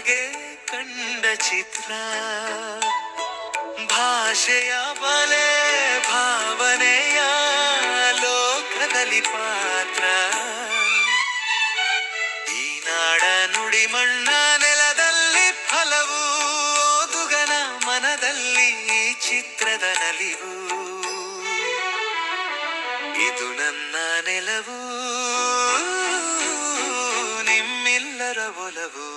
ನಮಗೆ ಕಂಡ ಚಿತ್ರ ಭಾಷೆಯ ಬಲೆ ಭಾವನೆಯ ಲೋಕದಲ್ಲಿ ಪಾತ್ರ ಈ ನಾಡ ನುಡಿ ಮಣ್ಣ ನೆಲದಲ್ಲಿ ಫಲವು ಓದುಗನ ಮನದಲ್ಲಿ ಈ ಚಿತ್ರದ ನಲಿವು ಇದು ನನ್ನ ನೆಲವು ನಿಮ್ಮೆಲ್ಲರ ಒಲವು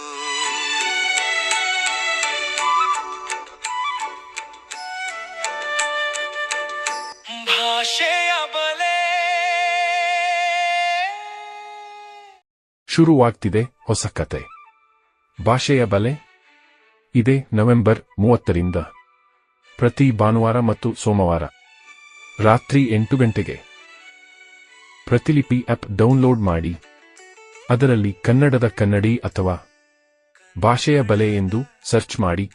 ಭಾಷೆಯ ಬಲೆ ಶುರುವಾಗ್ತಿದೆ ಹೊಸ ಕತೆ. ಭಾಷೆಯ ಬಲೆ ಇದೆ ನವೆಂಬರ್ 30ರಿಂದ ಪ್ರತಿ ಭಾನುವಾರ ಮತ್ತು ಸೋಮವಾರ ರಾತ್ರಿ 8 ಗಂಟೆಗೆ. ಪ್ರತಿಲಿಪಿ ಆಪ್ ಡೌನ್ಲೋಡ್ ಮಾಡಿ, ಅದರಲ್ಲಿ ಕನ್ನಡದ ಕನ್ನಡಿ ಅಥವಾ ಭಾಷೆಯ ಬಲೆ ಎಂದು ಸರ್ಚ್ ಮಾಡಿ.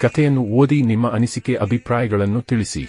ಕಥೆಯನ್ನು ಓದಿ ನಿಮ್ಮ ಅನಿಸಿಕೆ ಅಭಿಪ್ರಾಯಗಳನ್ನು ತಿಳಿಸಿ.